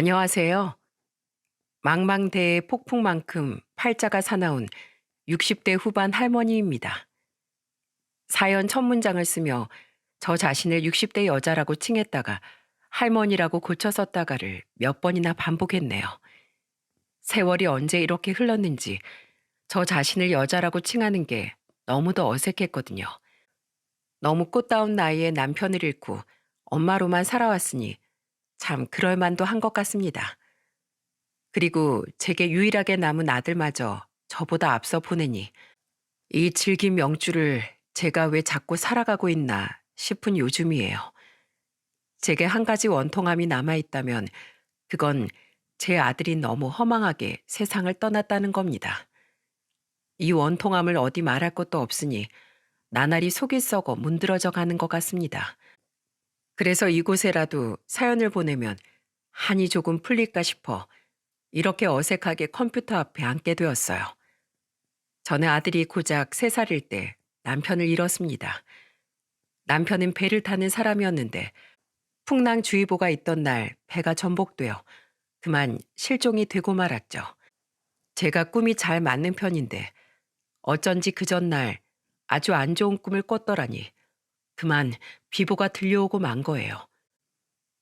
안녕하세요. 망망대해 폭풍만큼 팔자가 사나운 60대 후반 할머니입니다. 사연 첫 문장을 쓰며 저 자신을 60대 여자라고 칭했다가 할머니라고 고쳐 썼다가를 몇 번이나 반복했네요. 세월이 언제 이렇게 흘렀는지 저 자신을 여자라고 칭하는 게 너무도 어색했거든요. 너무 꽃다운 나이에 남편을 잃고 엄마로만 살아왔으니 참 그럴 만도 한 것 같습니다. 그리고 제게 유일하게 남은 아들마저 저보다 앞서 보내니 이 질긴 명주를 제가 왜 자꾸 살아가고 있나 싶은 요즘이에요. 제게 한 가지 원통함이 남아있다면 그건 제 아들이 너무 허망하게 세상을 떠났다는 겁니다. 이 원통함을 어디 말할 것도 없으니 나날이 속이 썩어 문드러져 가는 것 같습니다. 그래서 이곳에라도 사연을 보내면 한이 조금 풀릴까 싶어 이렇게 어색하게 컴퓨터 앞에 앉게 되었어요. 저는 아들이 고작 3살일 때 남편을 잃었습니다. 남편은 배를 타는 사람이었는데 풍랑주의보가 있던 날 배가 전복되어 그만 실종이 되고 말았죠. 제가 꿈이 잘 맞는 편인데 어쩐지 그 전날 아주 안 좋은 꿈을 꿨더라니 그만 비보가 들려오고 만 거예요.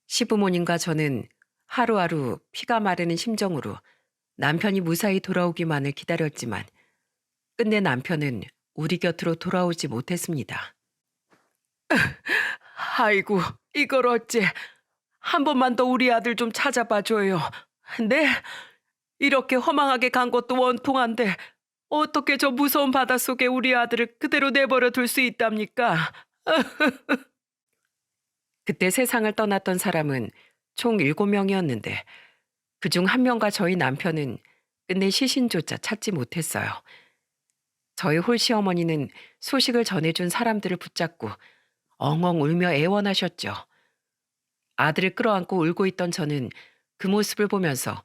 시부모님과 저는 하루하루 피가 마르는 심정으로 남편이 무사히 돌아오기만을 기다렸지만 끝내 남편은 우리 곁으로 돌아오지 못했습니다. 아이고, 이걸 어째. 한 번만 더 우리 아들 좀 찾아봐 줘요. 네? 이렇게 허망하게 간 것도 원통한데 어떻게 저 무서운 바닷속에 우리 아들을 그대로 내버려 둘 수 있답니까? 그때 세상을 떠났던 사람은 총 7명이었는데 그중 한 명과 저희 남편은 끝내 시신조차 찾지 못했어요. 저희 홀시어머니는 소식을 전해준 사람들을 붙잡고 엉엉 울며 애원하셨죠. 아들을 끌어안고 울고 있던 저는 그 모습을 보면서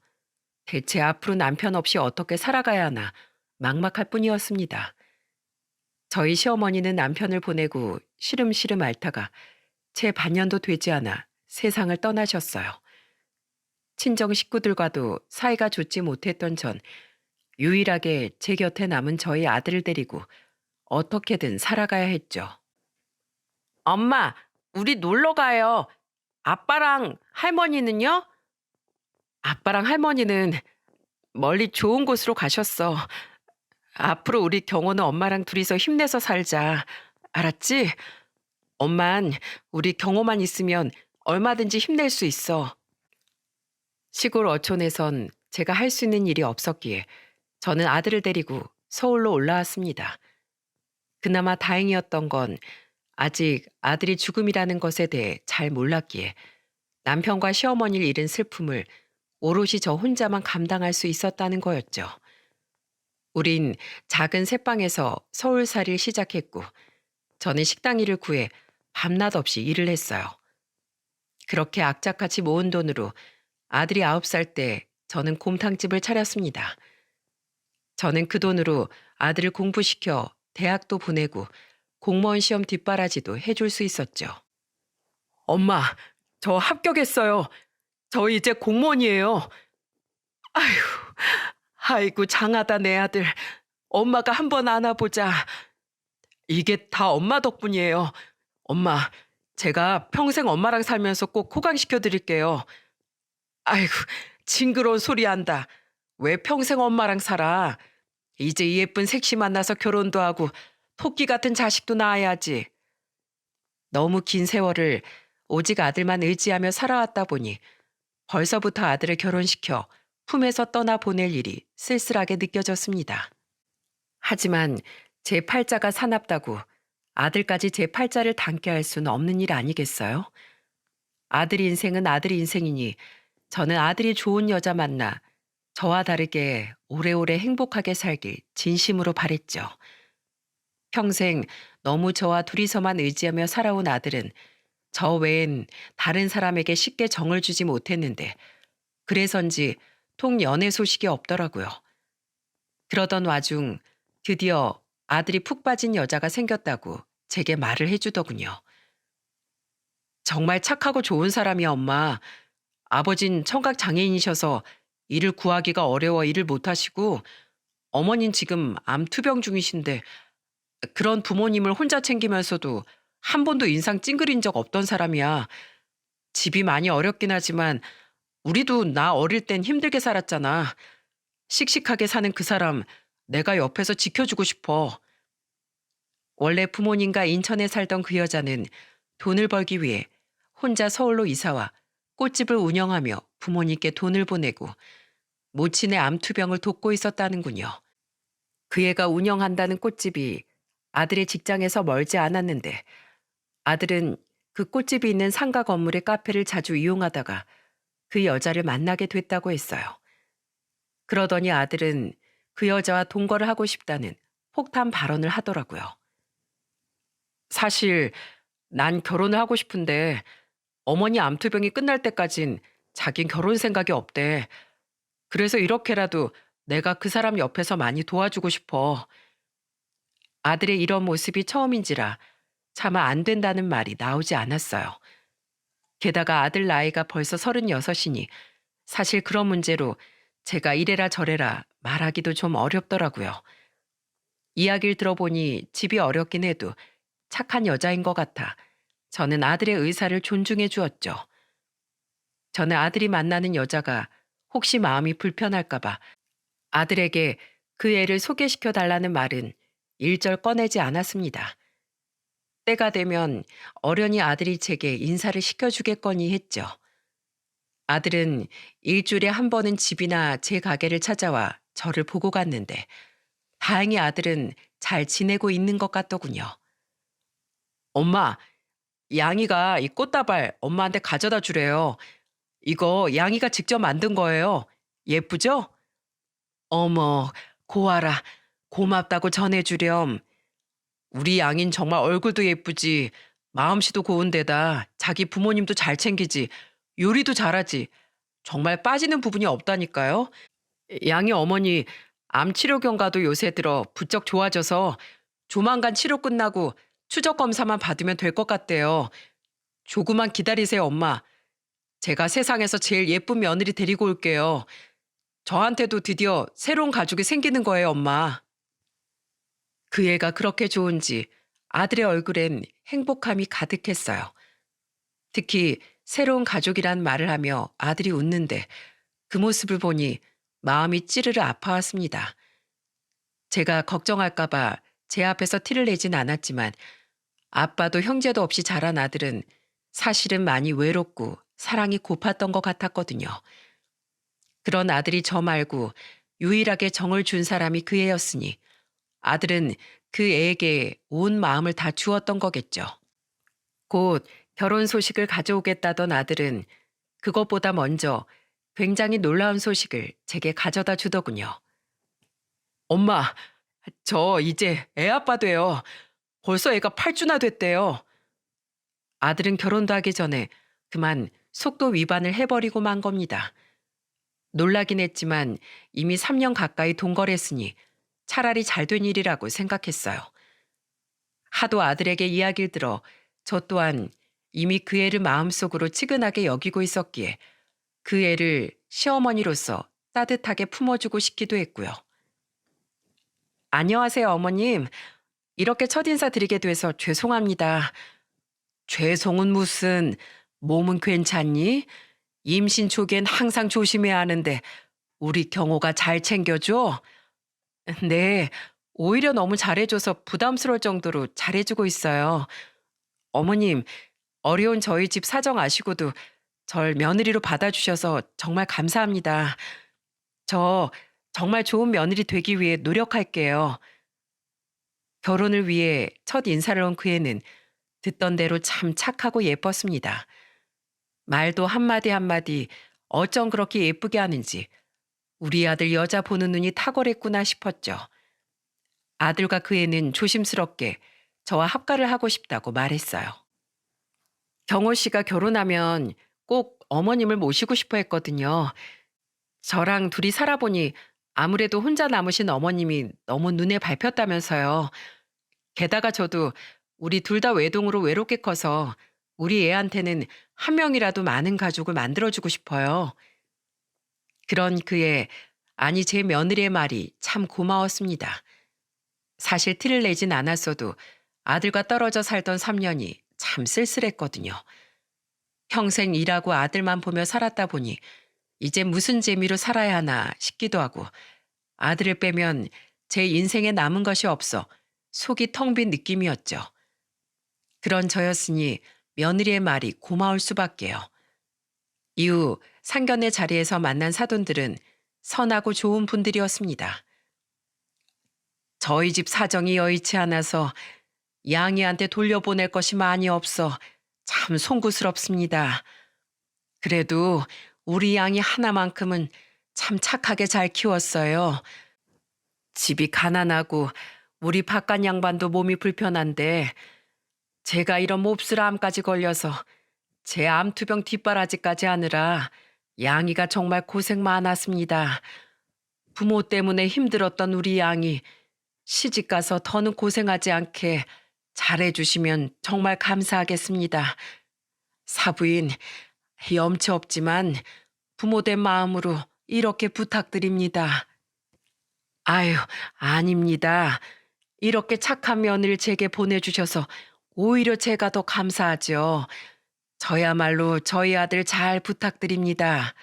대체 앞으로 남편 없이 어떻게 살아가야 하나 막막할 뿐이었습니다. 저희 시어머니는 남편을 보내고 시름시름 앓다가 채 반년도 되지 않아 세상을 떠나셨어요. 친정 식구들과도 사이가 좋지 못했던 전 유일하게 제 곁에 남은 저희 아들을 데리고 어떻게든 살아가야 했죠. 엄마, 우리 놀러 가요. 아빠랑 할머니는요? 아빠랑 할머니는 멀리 좋은 곳으로 가셨어. 앞으로 우리 경호는 엄마랑 둘이서 힘내서 살자. 알았지? 엄만 우리 경호만 있으면 얼마든지 힘낼 수 있어. 시골 어촌에선 제가 할 수 있는 일이 없었기에 저는 아들을 데리고 서울로 올라왔습니다. 그나마 다행이었던 건 아직 아들이 죽음이라는 것에 대해 잘 몰랐기에 남편과 시어머니를 잃은 슬픔을 오롯이 저 혼자만 감당할 수 있었다는 거였죠. 우린 작은 새방에서 서울살이를 시작했고 저는 식당 일을 구해 밤낮 없이 일을 했어요. 그렇게 악착같이 모은 돈으로 아들이 9살 때 저는 곰탕집을 차렸습니다. 저는 그 돈으로 아들을 공부시켜 대학도 보내고 공무원 시험 뒷바라지도 해줄 수 있었죠. 엄마, 저 합격했어요. 저 이제 공무원이에요. 아휴, 아이고 장하다 내 아들. 엄마가 한번 안아보자. 이게 다 엄마 덕분이에요. 엄마, 제가 평생 엄마랑 살면서 꼭 호강시켜 드릴게요. 아이고, 징그러운 소리 한다. 왜 평생 엄마랑 살아? 이제 이 예쁜 색시 만나서 결혼도 하고 토끼 같은 자식도 낳아야지. 너무 긴 세월을 오직 아들만 의지하며 살아왔다 보니 벌써부터 아들을 결혼시켜 품에서 떠나 보낼 일이 쓸쓸하게 느껴졌습니다. 하지만 제 팔자가 사납다고 아들까지 제 팔자를 닮게 할 수는 없는 일 아니겠어요? 아들 인생은 아들 인생이니 저는 아들이 좋은 여자 만나 저와 다르게 오래오래 행복하게 살길 진심으로 바랬죠. 평생 너무 저와 둘이서만 의지하며 살아온 아들은 저 외엔 다른 사람에게 쉽게 정을 주지 못했는데 그래서인지 통 연애 소식이 없더라고요. 그러던 와중 드디어 아들이 푹 빠진 여자가 생겼다고 제게 말을 해주더군요. 정말 착하고 좋은 사람이야, 엄마. 아버진 청각 장애인이셔서 일을 구하기가 어려워 일을 못 하시고 어머닌 지금 암 투병 중이신데 그런 부모님을 혼자 챙기면서도 한 번도 인상 찡그린 적 없던 사람이야. 집이 많이 어렵긴 하지만 우리도 나 어릴 땐 힘들게 살았잖아. 씩씩하게 사는 그 사람 내가 옆에서 지켜주고 싶어. 원래 부모님과 인천에 살던 그 여자는 돈을 벌기 위해 혼자 서울로 이사와 꽃집을 운영하며 부모님께 돈을 보내고 모친의 암투병을 돕고 있었다는군요. 그 애가 운영한다는 꽃집이 아들의 직장에서 멀지 않았는데 아들은 그 꽃집이 있는 상가 건물의 카페를 자주 이용하다가 그 여자를 만나게 됐다고 했어요. 그러더니 아들은 그 여자와 동거를 하고 싶다는 폭탄 발언을 하더라고요. 사실 난 결혼을 하고 싶은데 어머니 암투병이 끝날 때까진 자긴 결혼 생각이 없대. 그래서 이렇게라도 내가 그 사람 옆에서 많이 도와주고 싶어. 아들의 이런 모습이 처음인지라 차마 안 된다는 말이 나오지 않았어요. 게다가 아들 나이가 벌써 36이니 사실 그런 문제로 제가 이래라 저래라 말하기도 좀 어렵더라고요. 이야기를 들어보니 집이 어렵긴 해도 착한 여자인 것 같아 저는 아들의 의사를 존중해 주었죠. 저는 아들이 만나는 여자가 혹시 마음이 불편할까봐 아들에게 그 애를 소개시켜 달라는 말은 일절 꺼내지 않았습니다. 때가 되면 어련히 아들이 제게 인사를 시켜주겠거니 했죠. 아들은 일주일에 한 번은 집이나 제 가게를 찾아와 저를 보고 갔는데 다행히 아들은 잘 지내고 있는 것 같더군요. 엄마, 양이가 이 꽃다발 엄마한테 가져다 주래요. 이거 양이가 직접 만든 거예요. 예쁘죠? 어머, 고아라. 고맙다고 전해주렴. 우리 양인 정말 얼굴도 예쁘지. 마음씨도 고운데다 자기 부모님도 잘 챙기지. 요리도 잘하지. 정말 빠지는 부분이 없다니까요. 양이 어머니 암 치료 경과도 요새 들어 부쩍 좋아져서 조만간 치료 끝나고 추적 검사만 받으면 될 것 같대요. 조금만 기다리세요, 엄마. 제가 세상에서 제일 예쁜 며느리 데리고 올게요. 저한테도 드디어 새로운 가족이 생기는 거예요, 엄마. 그 애가 그렇게 좋은지 아들의 얼굴엔 행복함이 가득했어요. 특히 새로운 가족이란 말을 하며 아들이 웃는데 그 모습을 보니 마음이 찌르르 아파왔습니다. 제가 걱정할까봐 제 앞에서 티를 내진 않았지만 아빠도 형제도 없이 자란 아들은 사실은 많이 외롭고 사랑이 고팠던 것 같았거든요. 그런 아들이 저 말고 유일하게 정을 준 사람이 그 애였으니 아들은 그 애에게 온 마음을 다 주었던 거겠죠. 곧 결혼 소식을 가져오겠다던 아들은 그것보다 먼저 굉장히 놀라운 소식을 제게 가져다 주더군요. 엄마, 저 이제 애 아빠 돼요. 벌써 애가 8주나 됐대요. 아들은 결혼도 하기 전에 그만 속도 위반을 해버리고 만 겁니다. 놀라긴 했지만 이미 3년 가까이 동거했으니 차라리 잘된 일이라고 생각했어요. 하도 아들에게 이야기를 들어 저 또한 이미 그 애를 마음속으로 치근하게 여기고 있었기에 그 애를 시어머니로서 따뜻하게 품어주고 싶기도 했고요. 안녕하세요, 어머님. 이렇게 첫인사 드리게 돼서 죄송합니다. 죄송은 무슨, 몸은 괜찮니? 임신 초기엔 항상 조심해야 하는데 우리 경호가 잘 챙겨줘? 네, 오히려 너무 잘해줘서 부담스러울 정도로 잘해주고 있어요. 어머님, 어려운 저희 집 사정 아시고도 절 며느리로 받아주셔서 정말 감사합니다. 저 정말 좋은 며느리 되기 위해 노력할게요. 결혼을 위해 첫 인사를 온 그 애는 듣던 대로 참 착하고 예뻤습니다. 말도 한마디 한마디 어쩜 그렇게 예쁘게 하는지 우리 아들 여자 보는 눈이 탁월했구나 싶었죠. 아들과 그 애는 조심스럽게 저와 합가를 하고 싶다고 말했어요. 경호 씨가 결혼하면 꼭 어머님을 모시고 싶어 했거든요. 저랑 둘이 살아보니 아무래도 혼자 남으신 어머님이 너무 눈에 밟혔다면서요. 게다가 저도 우리 둘 다 외동으로 외롭게 커서 우리 애한테는 한 명이라도 많은 가족을 만들어주고 싶어요. 그런 그의, 아니 제 며느리의 말이 참 고마웠습니다. 사실 티를 내진 않았어도 아들과 떨어져 살던 3년이 참 쓸쓸했거든요. 평생 일하고 아들만 보며 살았다 보니 이제 무슨 재미로 살아야 하나 싶기도 하고, 아들을 빼면 제 인생에 남은 것이 없어 속이 텅 빈 느낌이었죠. 그런 저였으니 며느리의 말이 고마울 수밖에요. 이후 상견례 자리에서 만난 사돈들은 선하고 좋은 분들이었습니다. 저희 집 사정이 여의치 않아서 양이한테 돌려보낼 것이 많이 없어 참 송구스럽습니다. 그래도 우리 양이 하나만큼은 참 착하게 잘 키웠어요. 집이 가난하고 우리 바깥 양반도 몸이 불편한데 제가 이런 몹쓸 암까지 걸려서 제 암투병 뒷바라지까지 하느라 양이가 정말 고생 많았습니다. 부모 때문에 힘들었던 우리 양이 시집가서 더는 고생하지 않게 잘해주시면 정말 감사하겠습니다. 사부인, 염치 없지만 부모된 마음으로 이렇게 부탁드립니다. 아유, 아닙니다. 이렇게 착한 며느리를 제게 보내주셔서 오히려 제가 더 감사하죠. 저야말로 저희 아들 잘 부탁드립니다.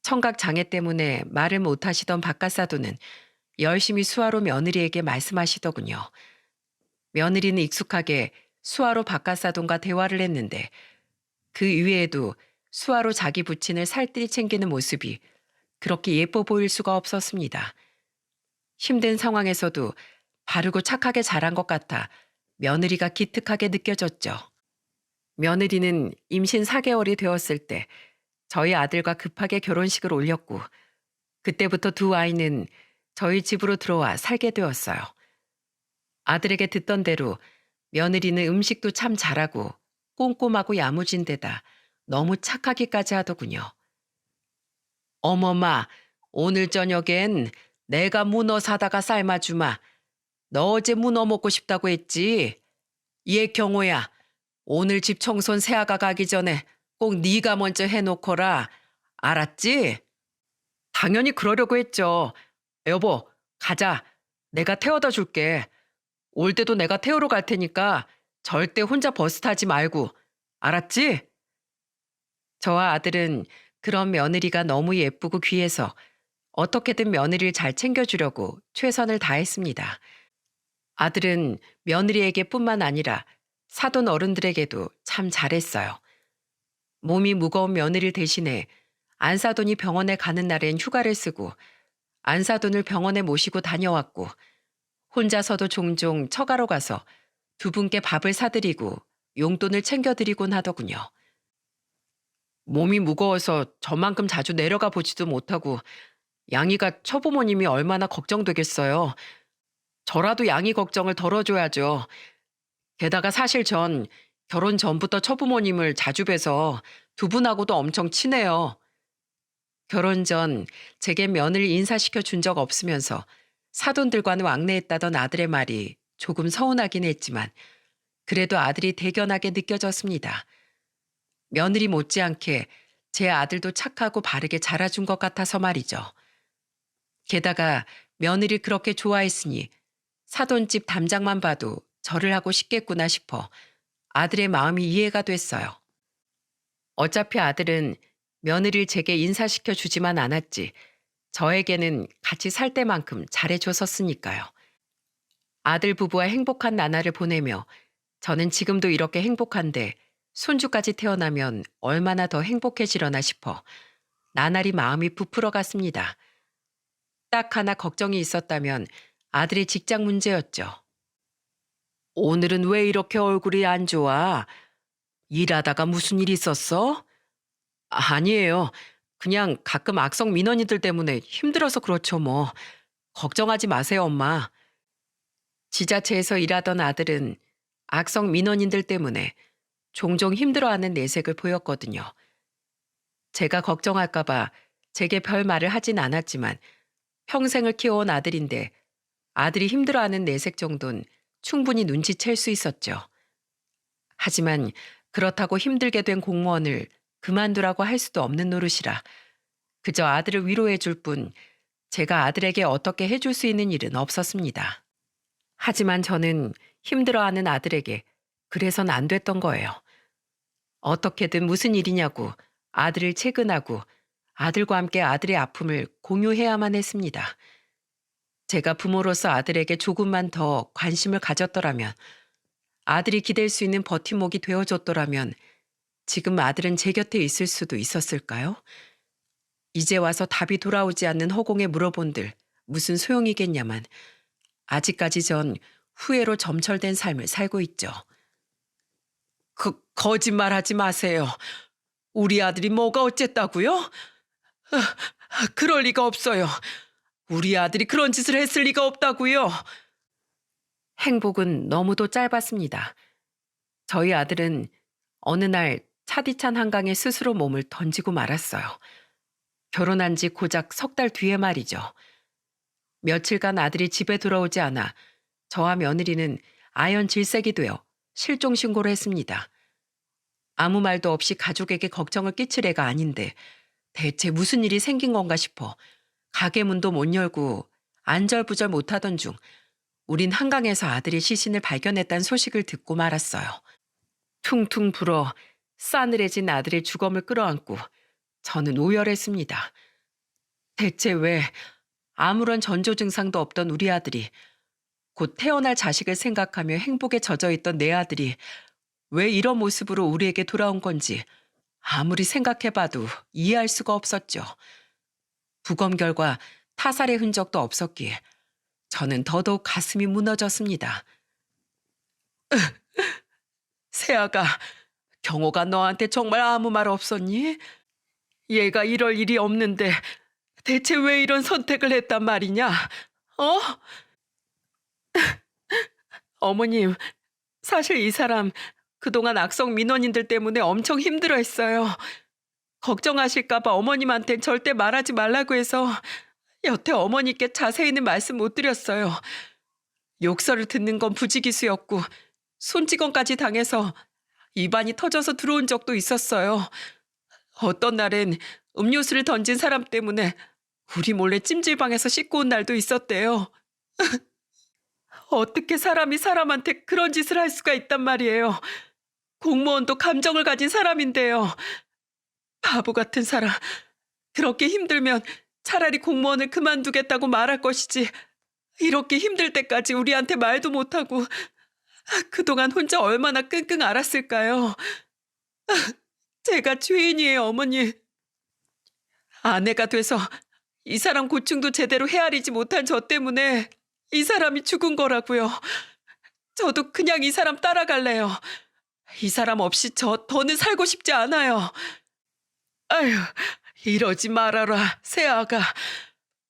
청각 장애 때문에 말을 못하시던 바깥사도는 열심히 수화로 며느리에게 말씀하시더군요. 며느리는 익숙하게 수화로 바깥사돈과 대화를 했는데 그 이외에도 수화로 자기 부친을 살뜰히 챙기는 모습이 그렇게 예뻐 보일 수가 없었습니다. 힘든 상황에서도 바르고 착하게 자란 것 같아 며느리가 기특하게 느껴졌죠. 며느리는 임신 4개월이 되었을 때 저희 아들과 급하게 결혼식을 올렸고, 그때부터 두 아이는 저희 집으로 들어와 살게 되었어요. 아들에게 듣던 대로 며느리는 음식도 참 잘하고 꼼꼼하고 야무진 데다 너무 착하기까지 하더군요. 어머마, 오늘 저녁엔 내가 문어 사다가 삶아주마. 너 어제 문어 먹고 싶다고 했지? 얘 경호야, 오늘 집 청소는 새아가 가기 전에 꼭 네가 먼저 해놓거라. 알았지? 당연히 그러려고 했죠. 여보, 가자. 내가 태워다 줄게. 올 때도 내가 태우러 갈 테니까 절대 혼자 버스 타지 말고. 알았지? 저와 아들은 그런 며느리가 너무 예쁘고 귀해서 어떻게든 며느리를 잘 챙겨주려고 최선을 다했습니다. 아들은 며느리에게 뿐만 아니라 사돈 어른들에게도 참 잘했어요. 몸이 무거운 며느리를 대신해 안사돈이 병원에 가는 날엔 휴가를 쓰고 안사돈을 병원에 모시고 다녀왔고, 혼자서도 종종 처가로 가서 두 분께 밥을 사드리고 용돈을 챙겨드리곤 하더군요. 몸이 무거워서 저만큼 자주 내려가 보지도 못하고 양이가 처부모님이 얼마나 걱정되겠어요. 저라도 양이 걱정을 덜어줘야죠. 게다가 사실 전 결혼 전부터 처부모님을 자주 뵈서 두 분하고도 엄청 친해요. 결혼 전 제게 며느리 인사시켜 준 적 없으면서 사돈들과는 왕래했다던 아들의 말이 조금 서운하긴 했지만 그래도 아들이 대견하게 느껴졌습니다. 며느리 못지않게 제 아들도 착하고 바르게 자라준 것 같아서 말이죠. 게다가 며느리 그렇게 좋아했으니 사돈집 담장만 봐도 절을 하고 싶겠구나 싶어 아들의 마음이 이해가 됐어요. 어차피 아들은 며느리를 제게 인사시켜 주지만 않았지 저에게는 같이 살 때만큼 잘해줬었으니까요. 아들 부부와 행복한 나날을 보내며 저는 지금도 이렇게 행복한데 손주까지 태어나면 얼마나 더 행복해지려나 싶어 나날이 마음이 부풀어 갔습니다. 딱 하나 걱정이 있었다면 아들의 직장 문제였죠. 오늘은 왜 이렇게 얼굴이 안 좋아? 일하다가 무슨 일 있었어? 아니에요. 그냥 가끔 악성 민원인들 때문에 힘들어서 그렇죠 뭐. 걱정하지 마세요, 엄마. 지자체에서 일하던 아들은 악성 민원인들 때문에 종종 힘들어하는 내색을 보였거든요. 제가 걱정할까봐 제게 별 말을 하진 않았지만 평생을 키워온 아들인데 아들이 힘들어하는 내색 정도는 충분히 눈치챌 수 있었죠. 하지만 그렇다고 힘들게 된 공무원을 그만두라고 할 수도 없는 노릇이라 그저 아들을 위로해 줄 뿐 제가 아들에게 어떻게 해줄 수 있는 일은 없었습니다. 하지만 저는 힘들어하는 아들에게 그래선 안 됐던 거예요. 어떻게든 무슨 일이냐고 아들을 채근하고 아들과 함께 아들의 아픔을 공유해야만 했습니다. 제가 부모로서 아들에게 조금만 더 관심을 가졌더라면, 아들이 기댈 수 있는 버팀목이 되어줬더라면 지금 아들은 제 곁에 있을 수도 있었을까요? 이제 와서 답이 돌아오지 않는 허공에 물어본들 무슨 소용이겠냐만 아직까지 전 후회로 점철된 삶을 살고 있죠. 거짓말하지 마세요. 우리 아들이 뭐가 어쨌다고요? 그럴 리가 없어요. 우리 아들이 그런 짓을 했을 리가 없다고요. 행복은 너무도 짧았습니다. 저희 아들은 어느 날 차디찬 한강에 스스로 몸을 던지고 말았어요. 결혼한 지 고작 석 달 뒤에 말이죠. 며칠간 아들이 집에 돌아오지 않아 저와 며느리는 아연 질색이 되어 실종 신고를 했습니다. 아무 말도 없이 가족에게 걱정을 끼칠 애가 아닌데 대체 무슨 일이 생긴 건가 싶어 가게 문도 못 열고 안절부절 못하던 중 우린 한강에서 아들의 시신을 발견했다는 소식을 듣고 말았어요. 퉁퉁 불어 싸늘해진 아들의 주검을 끌어안고 저는 오열했습니다. 대체 왜 아무런 전조 증상도 없던 우리 아들이, 곧 태어날 자식을 생각하며 행복에 젖어 있던 내 아들이 왜 이런 모습으로 우리에게 돌아온 건지 아무리 생각해봐도 이해할 수가 없었죠. 부검 결과 타살의 흔적도 없었기에 저는 더더욱 가슴이 무너졌습니다. 세아가, 경호가 너한테 정말 아무 말 없었니? 얘가 이럴 일이 없는데 대체 왜 이런 선택을 했단 말이냐? 어? 어머님, 사실 이 사람 그동안 악성 민원인들 때문에 엄청 힘들어했어요. 걱정하실까봐 어머님한텐 절대 말하지 말라고 해서 여태 어머니께 자세히는 말씀 못 드렸어요. 욕설을 듣는 건 부지기수였고 손찌검까지 당해서 입안이 터져서 들어온 적도 있었어요. 어떤 날엔 음료수를 던진 사람 때문에 우리 몰래 찜질방에서 씻고 온 날도 있었대요. 어떻게 사람이 사람한테 그런 짓을 할 수가 있단 말이에요. 공무원도 감정을 가진 사람인데요. 바보 같은 사람. 그렇게 힘들면 차라리 공무원을 그만두겠다고 말할 것이지. 이렇게 힘들 때까지 우리한테 말도 못하고 그동안 혼자 얼마나 끙끙 앓았을까요? 제가 죄인이에요, 어머니. 아내가 돼서 이 사람 고충도 제대로 헤아리지 못한 저 때문에 이 사람이 죽은 거라고요. 저도 그냥 이 사람 따라갈래요. 이 사람 없이 더는 살고 싶지 않아요. 아휴, 이러지 말아라, 세아가.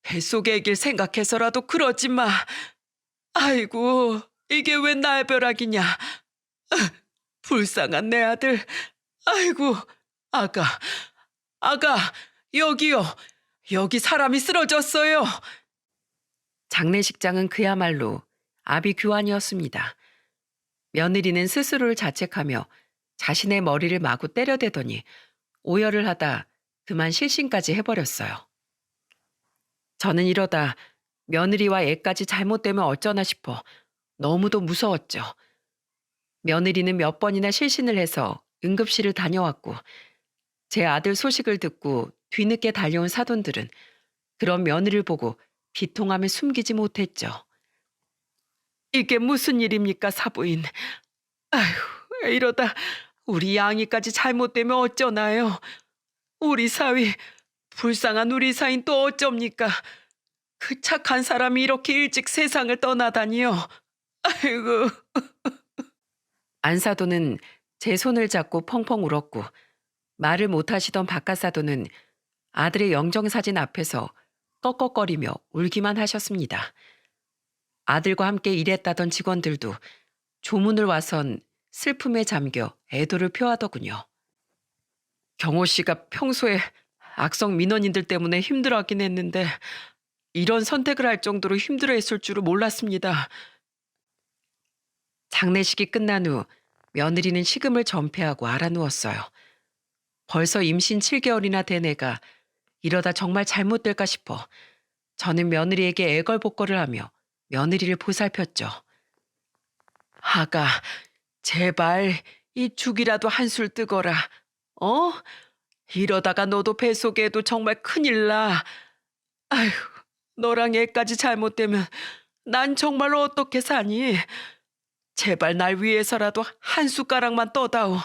뱃속의 애길 생각해서라도 그러지 마. 아이고, 이게 왜 날벼락이냐. 불쌍한 내 아들. 아이고, 아가, 여기요. 여기 사람이 쓰러졌어요. 장례식장은 그야말로 아비규환이었습니다. 며느리는 스스로를 자책하며 자신의 머리를 마구 때려대더니 오열을 하다 그만 실신까지 해버렸어요. 저는 이러다 며느리와 애까지 잘못되면 어쩌나 싶어 너무도 무서웠죠. 며느리는 몇 번이나 실신을 해서 응급실을 다녀왔고 제 아들 소식을 듣고 뒤늦게 달려온 사돈들은 그런 며느리를 보고 비통함을 숨기지 못했죠. 이게 무슨 일입니까, 사부인. 아휴, 이러다 우리 양이까지 잘못되면 어쩌나요. 우리 사위, 불쌍한 우리 사인 또 어쩝니까. 그 착한 사람이 이렇게 일찍 세상을 떠나다니요. 아이고. 안사도는 제 손을 잡고 펑펑 울었고 말을 못하시던 바깥사도는 아들의 영정사진 앞에서 꺽꺽거리며 울기만 하셨습니다. 아들과 함께 일했다던 직원들도 조문을 와선 슬픔에 잠겨 애도를 표하더군요. 경호 씨가 평소에 악성 민원인들 때문에 힘들어하긴 했는데 이런 선택을 할 정도로 힘들어했을 줄은 몰랐습니다. 장례식이 끝난 후 며느리는 식음을 전폐하고 알아누웠어요. 벌써 임신 7개월이나 된 애가 이러다 정말 잘못될까 싶어 저는 며느리에게 애걸복걸을 하며 며느리를 보살폈죠. 아가, 제발 이 죽이라도 한술 뜨거라. 어? 이러다가 너도 뱃속에도 정말 큰일 나. 아휴, 너랑 애까지 잘못되면 난 정말 어떻게 사니? 제발 날 위해서라도 한 숟가락만 떠다오.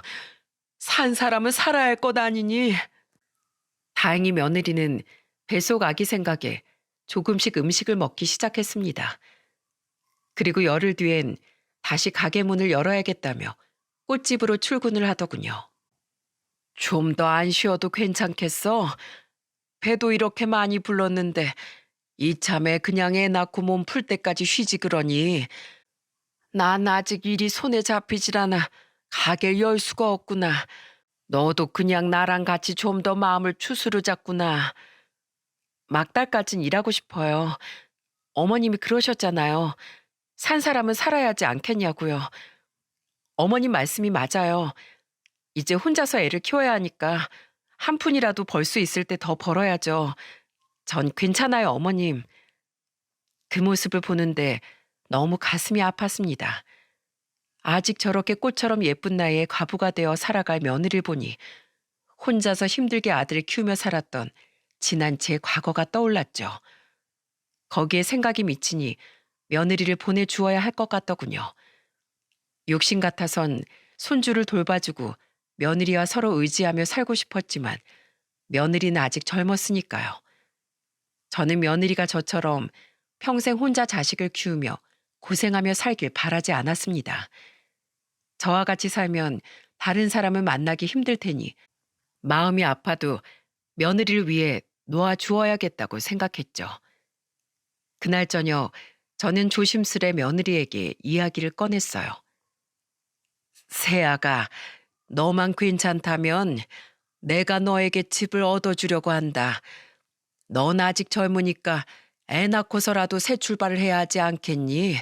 산 사람은 살아야 할 것 아니니. 다행히 며느리는 뱃속 아기 생각에 조금씩 음식을 먹기 시작했습니다. 그리고 열흘 뒤엔 다시 가게 문을 열어야겠다며 꽃집으로 출근을 하더군요. 좀 더 안 쉬어도 괜찮겠어? 배도 이렇게 많이 불렀는데 이참에 그냥 애 낳고 몸 풀 때까지 쉬지 그러니. 난 아직 일이 손에 잡히질 않아 가게를 열 수가 없구나. 너도 그냥 나랑 같이 좀 더 마음을 추스르 잡구나. 막달까진 일하고 싶어요. 어머님이 그러셨잖아요. 산 사람은 살아야 하지 않겠냐고요. 어머님 말씀이 맞아요. 이제 혼자서 애를 키워야 하니까 한 푼이라도 벌 수 있을 때 더 벌어야죠. 전 괜찮아요, 어머님. 그 모습을 보는데 너무 가슴이 아팠습니다. 아직 저렇게 꽃처럼 예쁜 나이에 과부가 되어 살아갈 며느리를 보니 혼자서 힘들게 아들을 키우며 살았던 지난 제 과거가 떠올랐죠. 거기에 생각이 미치니 며느리를 보내주어야 할 것 같더군요. 욕심 같아선 손주를 돌봐주고 며느리와 서로 의지하며 살고 싶었지만 며느리는 아직 젊었으니까요. 저는 며느리가 저처럼 평생 혼자 자식을 키우며 고생하며 살길 바라지 않았습니다. 저와 같이 살면 다른 사람을 만나기 힘들 테니 마음이 아파도 며느리를 위해 놓아주어야겠다고 생각했죠. 그날 저녁 저는 조심스레 며느리에게 이야기를 꺼냈어요. 세아가, 너만 괜찮다면 내가 너에게 집을 얻어주려고 한다. 넌 아직 젊으니까 애 낳고서라도 새 출발을 해야 하지 않겠니?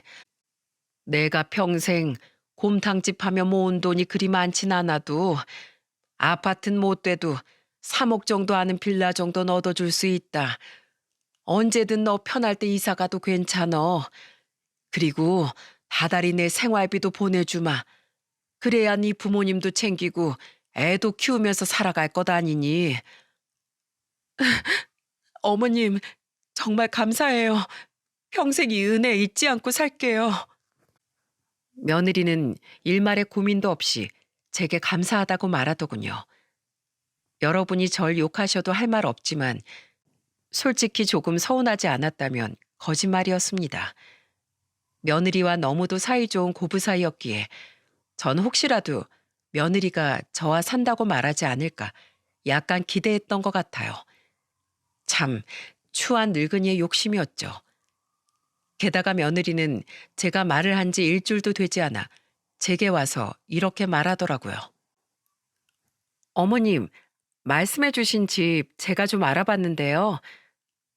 내가 평생 곰탕집 하며 모은 돈이 그리 많진 않아도 아파트는 못 돼도 3억 정도 하는 빌라 정도는 얻어줄 수 있다. 언제든 너 편할 때 이사 가도 괜찮어. 그리고 다달이 내 생활비도 보내주마. 그래야 네 부모님도 챙기고 애도 키우면서 살아갈 것 아니니. 어머님, 정말 감사해요. 평생 이 은혜 잊지 않고 살게요. 며느리는 일말의 고민도 없이 제게 감사하다고 말하더군요. 여러분이 절 욕하셔도 할 말 없지만 솔직히 조금 서운하지 않았다면 거짓말이었습니다. 며느리와 너무도 사이좋은 고부 사이였기에 전 혹시라도 며느리가 저와 산다고 말하지 않을까 약간 기대했던 것 같아요. 참 추한 늙은이의 욕심이었죠. 게다가 며느리는 제가 말을 한 지 일주일도 되지 않아 제게 와서 이렇게 말하더라고요. 어머님, 말씀해 주신 집 제가 좀 알아봤는데요.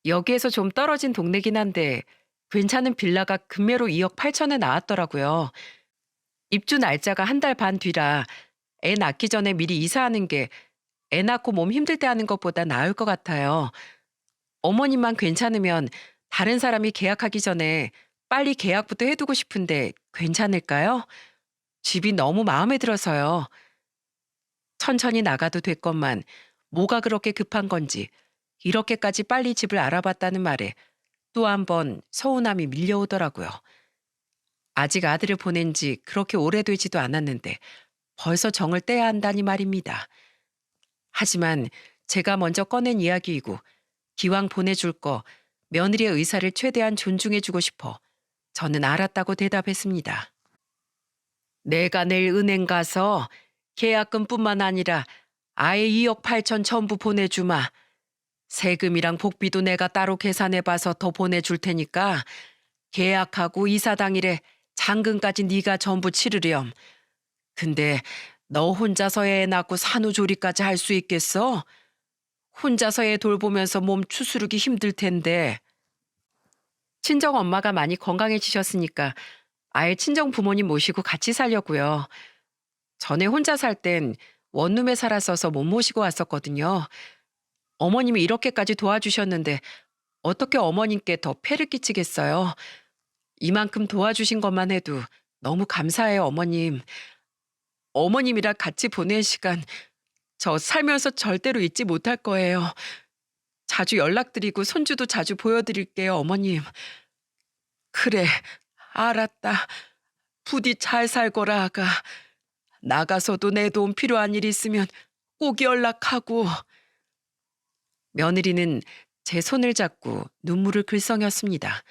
여기에서 좀 떨어진 동네긴 한데 괜찮은 빌라가 금매로 2억 8천에 나왔더라고요. 입주 날짜가 한 달 반 뒤라 애 낳기 전에 미리 이사하는 게 애 낳고 몸 힘들 때 하는 것보다 나을 것 같아요. 어머님만 괜찮으면 다른 사람이 계약하기 전에 빨리 계약부터 해두고 싶은데 괜찮을까요? 집이 너무 마음에 들어서요. 천천히 나가도 됐건만 뭐가 그렇게 급한 건지 이렇게까지 빨리 집을 알아봤다는 말에 또 한 번 서운함이 밀려오더라고요. 아직 아들을 보낸 지 그렇게 오래되지도 않았는데 벌써 정을 떼야 한다니 말입니다. 하지만 제가 먼저 꺼낸 이야기이고 기왕 보내줄 거 며느리의 의사를 최대한 존중해주고 싶어 저는 알았다고 대답했습니다. 내가 내일 은행 가서 계약금뿐만 아니라 아예 2억 8천 전부 보내주마. 세금이랑 복비도 내가 따로 계산해봐서 더 보내줄 테니까 계약하고 이사 당일에 잔금까지 네가 전부 치르렴. 근데 너 혼자서 애 낳고 산후조리까지 할 수 있겠어? 혼자서 애 돌보면서 몸 추스르기 힘들 텐데. 친정 엄마가 많이 건강해지셨으니까 아예 친정 부모님 모시고 같이 살려고요. 전에 혼자 살 땐 원룸에 살았어서 못 모시고 왔었거든요. 어머님이 이렇게까지 도와주셨는데 어떻게 어머님께 더 폐를 끼치겠어요? 이만큼 도와주신 것만 해도 너무 감사해요, 어머님. 어머님이랑 같이 보낸 시간 저 살면서 절대로 잊지 못할 거예요. 자주 연락드리고 손주도 자주 보여드릴게요, 어머님. 그래, 알았다. 부디 잘 살거라, 아가. 나가서도 내 도움 필요한 일 있으면 꼭 연락하고. 며느리는 제 손을 잡고 눈물을 글썽였습니다.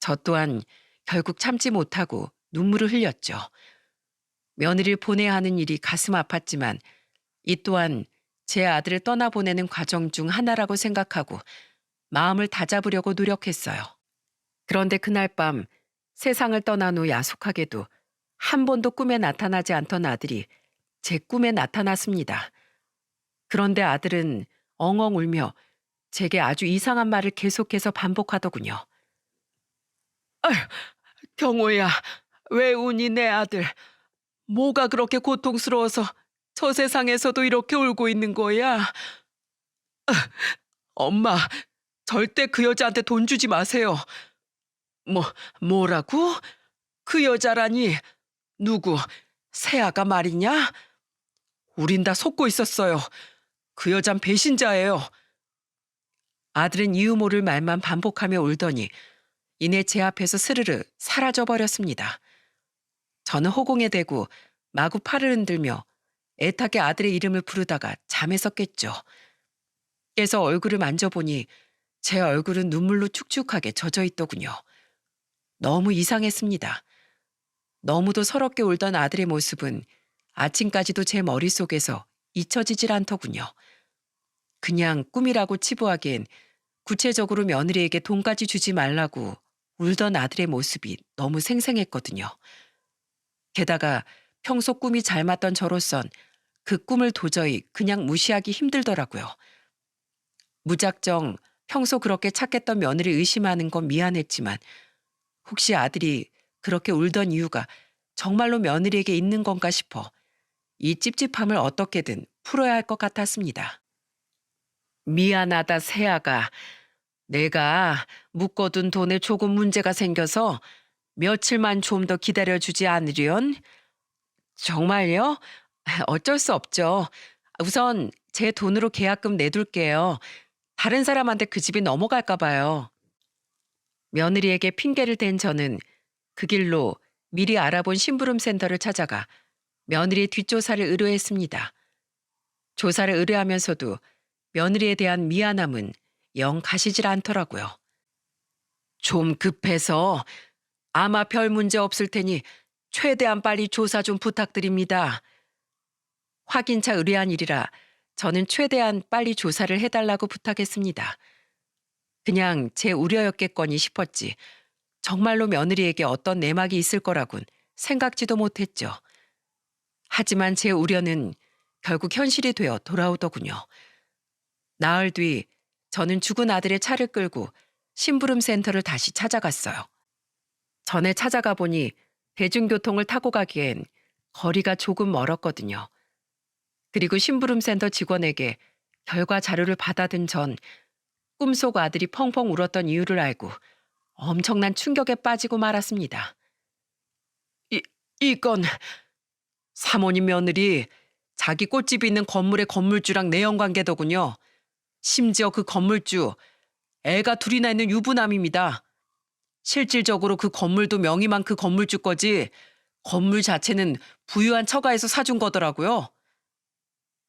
저 또한 결국 참지 못하고 눈물을 흘렸죠. 며느리를 보내야 하는 일이 가슴 아팠지만 이 또한 제 아들을 떠나보내는 과정 중 하나라고 생각하고 마음을 다잡으려고 노력했어요. 그런데 그날 밤 세상을 떠난 후 야속하게도 한 번도 꿈에 나타나지 않던 아들이 제 꿈에 나타났습니다. 그런데 아들은 엉엉 울며 제게 아주 이상한 말을 계속해서 반복하더군요. 아휴, 경호야, 왜 우니 내 아들? 뭐가 그렇게 고통스러워서 저 세상에서도 이렇게 울고 있는 거야? 엄마, 절대 그 여자한테 돈 주지 마세요. 뭐라고? 그 여자라니? 누구? 세아가 말이냐? 우린 다 속고 있었어요. 그 여잔 배신자예요. 아들은 이유 모를 말만 반복하며 울더니 이내 제 앞에서 스르르 사라져버렸습니다. 저는 허공에 대고 마구 팔을 흔들며 애타게 아들의 이름을 부르다가 잠에서 깼죠. 깨서 얼굴을 만져보니 제 얼굴은 눈물로 축축하게 젖어 있더군요. 너무 이상했습니다. 너무도 서럽게 울던 아들의 모습은 아침까지도 제 머릿속에서 잊혀지질 않더군요. 그냥 꿈이라고 치부하기엔 구체적으로 며느리에게 돈까지 주지 말라고 울던 아들의 모습이 너무 생생했거든요. 게다가 평소 꿈이 잘 맞던 저로선 그 꿈을 도저히 그냥 무시하기 힘들더라고요. 무작정 평소 그렇게 착했던 며느리 의심하는 건 미안했지만 혹시 아들이 그렇게 울던 이유가 정말로 며느리에게 있는 건가 싶어 이 찝찝함을 어떻게든 풀어야 할 것 같았습니다. 미안하다, 세아가. 내가 묶어둔 돈에 조금 문제가 생겨서 며칠만 좀 더 기다려주지 않으련? 정말요? 어쩔 수 없죠. 우선 제 돈으로 계약금 내둘게요. 다른 사람한테 그 집이 넘어갈까 봐요. 며느리에게 핑계를 댄 저는 그 길로 미리 알아본 심부름 센터를 찾아가 며느리의 뒷조사를 의뢰했습니다. 조사를 의뢰하면서도 며느리에 대한 미안함은 영 가시질 않더라고요. 좀 급해서 아마 별 문제 없을 테니 최대한 빨리 조사 좀 부탁드립니다. 확인차 의뢰한 일이라 저는 최대한 빨리 조사를 해달라고 부탁했습니다. 그냥 제 우려였겠거니 싶었지 정말로 며느리에게 어떤 내막이 있을 거라곤 생각지도 못했죠. 하지만 제 우려는 결국 현실이 되어 돌아오더군요. 나흘 뒤 저는 죽은 아들의 차를 끌고 심부름 센터를 다시 찾아갔어요. 전에 찾아가 보니 대중교통을 타고 가기엔 거리가 조금 멀었거든요. 그리고 심부름 센터 직원에게 결과 자료를 받아든 전 꿈속 아들이 펑펑 울었던 이유를 알고 엄청난 충격에 빠지고 말았습니다. 이건 사모님 며느리 자기 꽃집이 있는 건물의 건물주랑 내연관계더군요. 심지어 그 건물주 애가 둘이나 있는 유부남입니다. 실질적으로 그 건물도 명의만 그 건물주 거지 건물 자체는 부유한 처가에서 사준 거더라고요.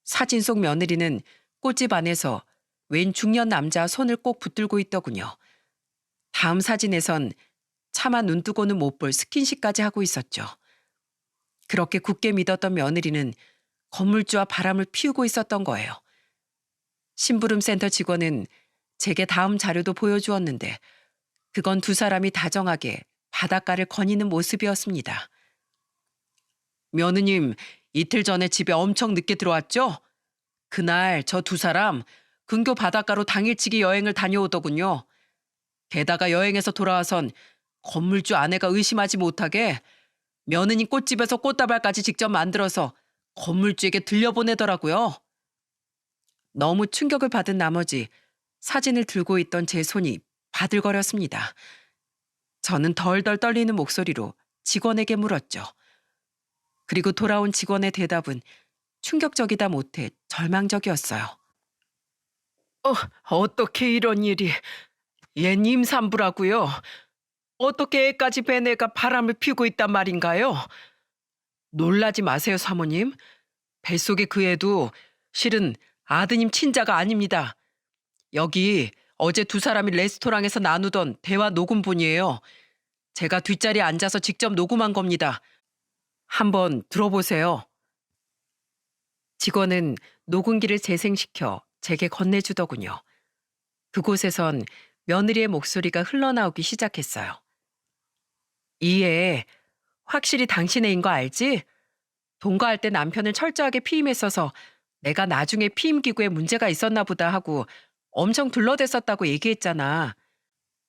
사진 속 며느리는 꽃집 안에서 웬 중년 남자 손을 꼭 붙들고 있더군요. 다음 사진에선 차마 눈 뜨고는 못 볼 스킨십까지 하고 있었죠. 그렇게 굳게 믿었던 며느리는 건물주와 바람을 피우고 있었던 거예요. 심부름센터 직원은 제게 다음 자료도 보여주었는데 그건 두 사람이 다정하게 바닷가를 거니는 모습이었습니다. 며느님, 이틀 전에 집에 엄청 늦게 들어왔죠? 그날 저 두 사람 근교 바닷가로 당일치기 여행을 다녀오더군요. 게다가 여행에서 돌아와선 건물주 아내가 의심하지 못하게 며느님 꽃집에서 꽃다발까지 직접 만들어서 건물주에게 들려보내더라고요. 너무 충격을 받은 나머지 사진을 들고 있던 제 손이 바들거렸습니다. 저는 덜덜 떨리는 목소리로 직원에게 물었죠. 그리고 돌아온 직원의 대답은 충격적이다 못해 절망적이었어요. 어떻게 이런 일이? 얜 임산부라고요. 어떻게 애까지 뵌 애가 바람을 피우고 있단 말인가요? 놀라지 마세요, 사모님. 뱃속의 그 애도 실은 아드님 친자가 아닙니다. 여기 어제 두 사람이 레스토랑에서 나누던 대화 녹음본이에요. 제가 뒷자리에 앉아서 직접 녹음한 겁니다. 한번 들어보세요. 직원은 녹음기를 재생시켜 제게 건네주더군요. 그곳에선 며느리의 목소리가 흘러나오기 시작했어요. 이 애 확실히 당신 애인 거 알지? 동거할 때 남편을 철저하게 피임했어서 내가 나중에 피임기구에 문제가 있었나 보다 하고 엄청 둘러댔었다고 얘기했잖아.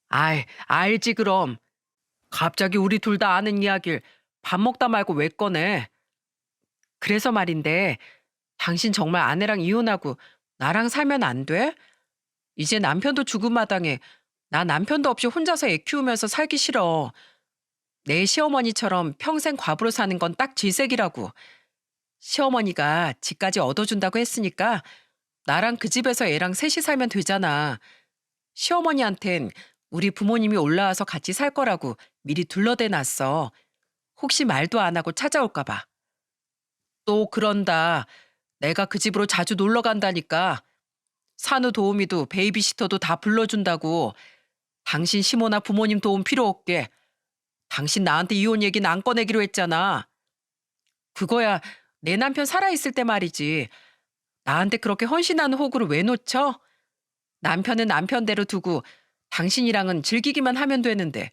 아이, 알지 그럼. 갑자기 우리 둘 다 아는 이야기를 밥 먹다 말고 왜 꺼내? 그래서 말인데 당신 정말 아내랑 이혼하고 나랑 살면 안 돼? 이제 남편도 죽은 마당에 나 남편도 없이 혼자서 애 키우면서 살기 싫어. 내 시어머니처럼 평생 과부로 사는 건 딱 질색이라고. 시어머니가 집까지 얻어준다고 했으니까 나랑 그 집에서 애랑 셋이 살면 되잖아. 시어머니한텐 우리 부모님이 올라와서 같이 살 거라고 미리 둘러대놨어. 혹시 말도 안 하고 찾아올까 봐. 또 그런다. 내가 그 집으로 자주 놀러 간다니까. 산후도우미도 베이비시터도 다 불러준다고. 당신 시모나 부모님 도움 필요 없게. 당신 나한테 이혼 얘기는 안 꺼내기로 했잖아. 그거야 내 남편 살아있을 때 말이지. 나한테 그렇게 헌신하는 호구를 왜 놓쳐? 남편은 남편대로 두고 당신이랑은 즐기기만 하면 되는데.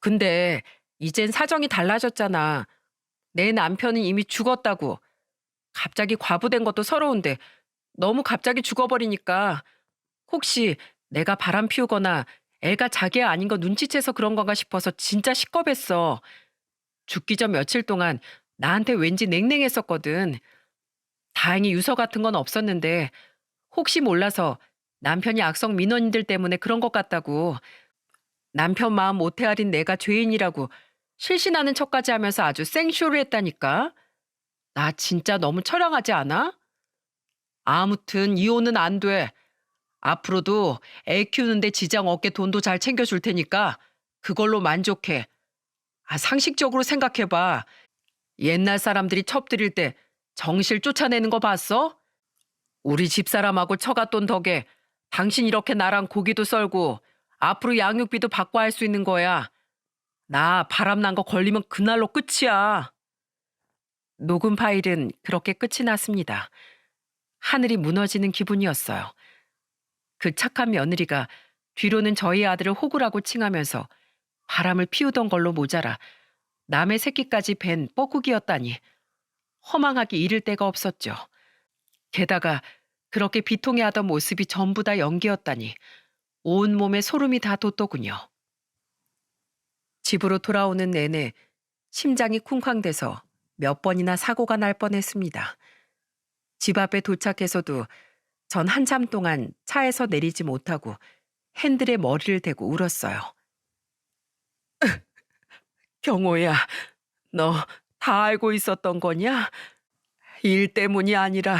근데 이젠 사정이 달라졌잖아. 내 남편은 이미 죽었다고. 갑자기 과부된 것도 서러운데 너무 갑자기 죽어버리니까 혹시 내가 바람 피우거나 애가 자기 애 아닌 거 눈치채서 그런 건가 싶어서 진짜 식겁했어. 죽기 전 며칠 동안 나한테 왠지 냉랭했었거든. 다행히 유서 같은 건 없었는데 혹시 몰라서 남편이 악성 민원인들 때문에 그런 것 같다고. 남편 마음 못 헤아린 내가 죄인이라고 실신하는 척까지 하면서 아주 생쇼를 했다니까. 나 진짜 너무 처량하지 않아? 아무튼 이혼은 안 돼. 앞으로도 애 키우는데 지장 없게 돈도 잘 챙겨줄 테니까 그걸로 만족해. 상식적으로 생각해봐. 옛날 사람들이 첩들일 때 정실 쫓아내는 거 봤어? 우리 집사람하고 처갔던 덕에 당신 이렇게 나랑 고기도 썰고 앞으로 양육비도 받고 할 수 있는 거야. 나 바람난 거 걸리면 그날로 끝이야. 녹음 파일은 그렇게 끝이 났습니다. 하늘이 무너지는 기분이었어요. 그 착한 며느리가 뒤로는 저희 아들을 호구라고 칭하면서 바람을 피우던 걸로 모자라 남의 새끼까지 벤 뻐꾸기였다니 허망하기 이를 데가 없었죠. 게다가 그렇게 비통해하던 모습이 전부 다 연기였다니 온몸에 소름이 다 돋더군요. 집으로 돌아오는 내내 심장이 쿵쾅대서 몇 번이나 사고가 날 뻔했습니다. 집 앞에 도착해서도 전 한참 동안 차에서 내리지 못하고 핸들에 머리를 대고 울었어요. 경호야, 너 다 알고 있었던 거냐? 일 때문이 아니라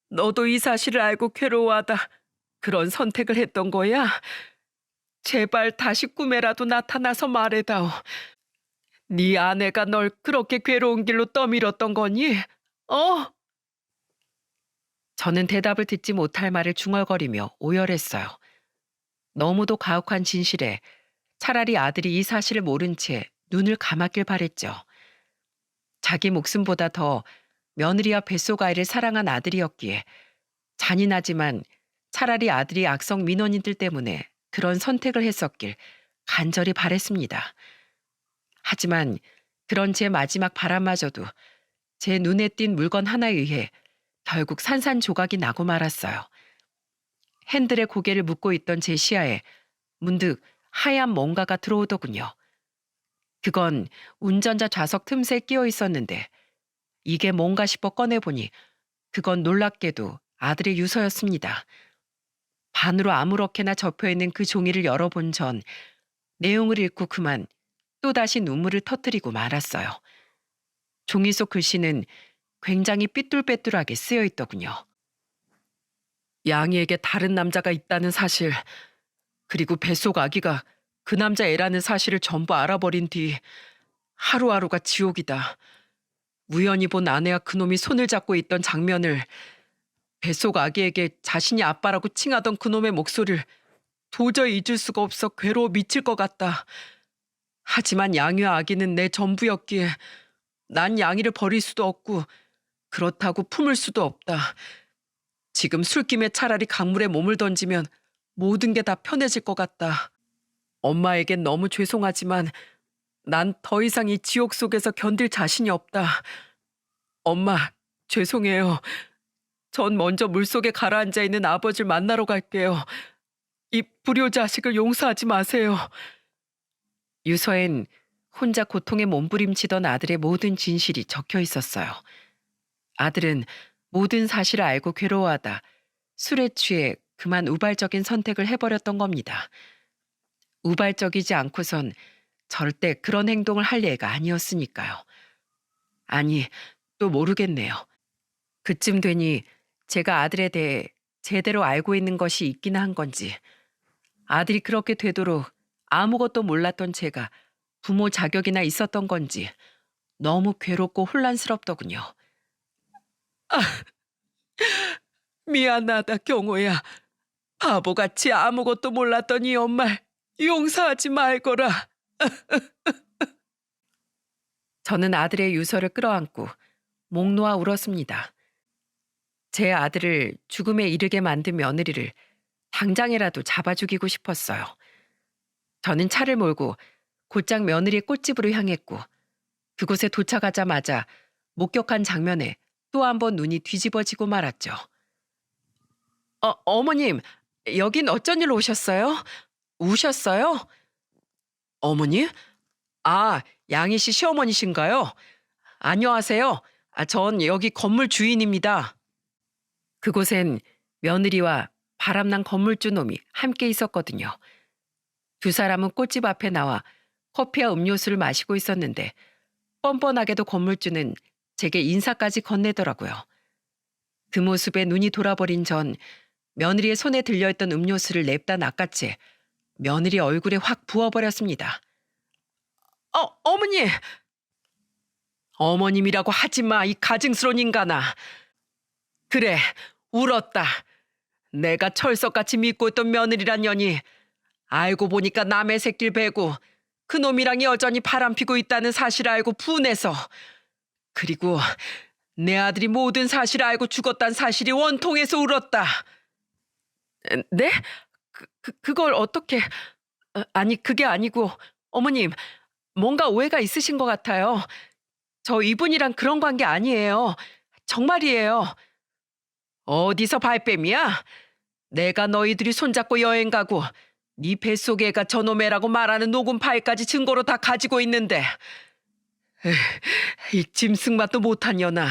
너도 이 사실을 알고 괴로워하다 그런 선택을 했던 거야? 제발 다시 꿈에라도 나타나서 말해다오. 네 아내가 널 그렇게 괴로운 길로 떠밀었던 거니? 어? 저는 대답을 듣지 못할 말을 중얼거리며 오열했어요. 너무도 가혹한 진실에 차라리 아들이 이 사실을 모른 채 눈을 감았길 바랬죠. 자기 목숨보다 더 며느리와 뱃속 아이를 사랑한 아들이었기에 잔인하지만 차라리 아들이 악성 민원인들 때문에 그런 선택을 했었길 간절히 바랬습니다. 하지만 그런 제 마지막 바람마저도 제 눈에 띈 물건 하나에 의해 결국 산산조각이 나고 말았어요. 핸들에 고개를 묻고 있던 제 시야에 문득 하얀 뭔가가 들어오더군요. 그건 운전자 좌석 틈새에 끼어 있었는데 이게 뭔가 싶어 꺼내보니 그건 놀랍게도 아들의 유서였습니다. 반으로 아무렇게나 접혀있는 그 종이를 열어본 전 내용을 읽고 그만 또다시 눈물을 터뜨리고 말았어요. 종이 속 글씨는 굉장히 삐뚤빼뚤하게 쓰여 있더군요. 양이에게 다른 남자가 있다는 사실, 그리고 뱃속 아기가 그 남자 애라는 사실을 전부 알아버린 뒤 하루하루가 지옥이다. 우연히 본 아내와 그놈이 손을 잡고 있던 장면을, 뱃속 아기에게 자신이 아빠라고 칭하던 그놈의 목소리를 도저히 잊을 수가 없어 괴로워 미칠 것 같다. 하지만 양이와 아기는 내 전부였기에 난 양이를 버릴 수도 없고 그렇다고 품을 수도 없다. 지금 술김에 차라리 강물에 몸을 던지면 모든 게 다 편해질 것 같다. 엄마에겐 너무 죄송하지만 난 더 이상 이 지옥 속에서 견딜 자신이 없다. 엄마, 죄송해요. 전 먼저 물속에 가라앉아 있는 아버지를 만나러 갈게요. 이 불효자식을 용서하지 마세요. 유서엔 혼자 고통에 몸부림치던 아들의 모든 진실이 적혀 있었어요. 아들은 모든 사실을 알고 괴로워하다 술에 취해 그만 우발적인 선택을 해버렸던 겁니다. 우발적이지 않고선 절대 그런 행동을 할 애가 아니었으니까요. 아니, 또 모르겠네요. 그쯤 되니 제가 아들에 대해 제대로 알고 있는 것이 있긴 한 건지, 아들이 그렇게 되도록 아무것도 몰랐던 제가 부모 자격이나 있었던 건지 너무 괴롭고 혼란스럽더군요. 미안하다, 경호야. 바보같이 아무것도 몰랐던 이 엄마를 용서하지 말거라. 저는 아들의 유서를 끌어안고 목 놓아 울었습니다. 제 아들을 죽음에 이르게 만든 며느리를 당장이라도 잡아 죽이고 싶었어요. 저는 차를 몰고 곧장 며느리의 꽃집으로 향했고 그곳에 도착하자마자 목격한 장면에 또 한 번 눈이 뒤집어지고 말았죠. 어머님, 여긴 어쩐 일로 오셨어요? 우셨어요? 어머니? 아, 양희 씨 시어머니신가요? 안녕하세요. 전 여기 건물 주인입니다. 그곳엔 며느리와 바람난 건물주 놈이 함께 있었거든요. 두 사람은 꽃집 앞에 나와 커피와 음료수를 마시고 있었는데 뻔뻔하게도 건물주는 제게 인사까지 건네더라고요. 그 모습에 눈이 돌아버린 전 며느리의 손에 들려있던 음료수를 냅다 낚아채 며느리 얼굴에 확 부어버렸습니다. 어머니! 어머님이라고 하지마, 이 가증스러운 인간아. 그래, 울었다. 내가 철석같이 믿고 있던 며느리란 년이 알고 보니까 남의 새끼를 베고 그놈이랑 여전히 바람피고 있다는 사실을 알고 분해서, 그리고 내 아들이 모든 사실을 알고 죽었다는 사실이 원통해서 울었다. 네? 그걸 어떻게... 아니, 그게 아니고 어머님, 뭔가 오해가 있으신 것 같아요. 저 이분이랑 그런 관계 아니에요. 정말이에요. 어디서 발뺌이야? 내가 너희들이 손잡고 여행 가고 네 뱃속에 애가 저놈애라고 말하는 녹음 파일까지 증거로 다 가지고 있는데, 이 짐승맛도 못한 년아.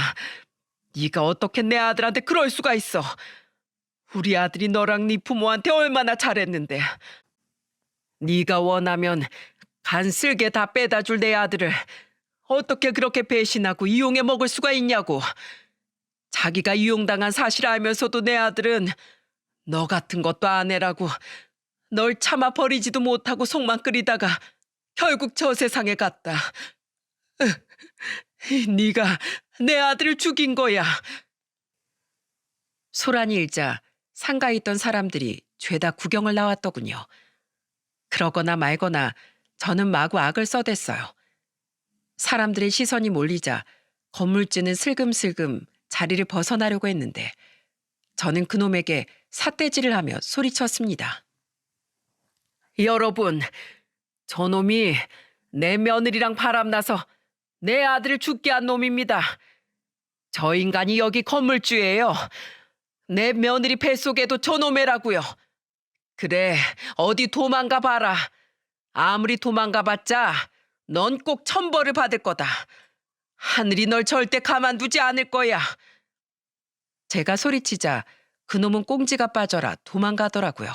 네가 어떻게 내 아들한테 그럴 수가 있어. 우리 아들이 너랑 네 부모한테 얼마나 잘했는데. 네가 원하면 간 쓸게 다 빼다 줄 내 아들을 어떻게 그렇게 배신하고 이용해 먹을 수가 있냐고. 자기가 이용당한 사실 알면서도 내 아들은 너 같은 것도 아내라고 널 참아 버리지도 못하고 속만 끓이다가 결국 저 세상에 갔다. 네가 내 아들을 죽인 거야. 소란이 일자 상가에 있던 사람들이 죄다 구경을 나왔더군요. 그러거나 말거나 저는 마구 악을 써댔어요. 사람들의 시선이 몰리자 건물주는 슬금슬금 자리를 벗어나려고 했는데 저는 그놈에게 삿대질을 하며 소리쳤습니다. 여러분, 저놈이 내 며느리랑 바람나서 내 아들을 죽게 한 놈입니다. 저 인간이 여기 건물주예요. 내 며느리 뱃속에도 저놈애라고요. 그래, 어디 도망가 봐라. 아무리 도망가 봤자 넌 꼭 천벌을 받을 거다. 하늘이 널 절대 가만두지 않을 거야. 제가 소리치자 그놈은 꽁지가 빠져라 도망가더라고요.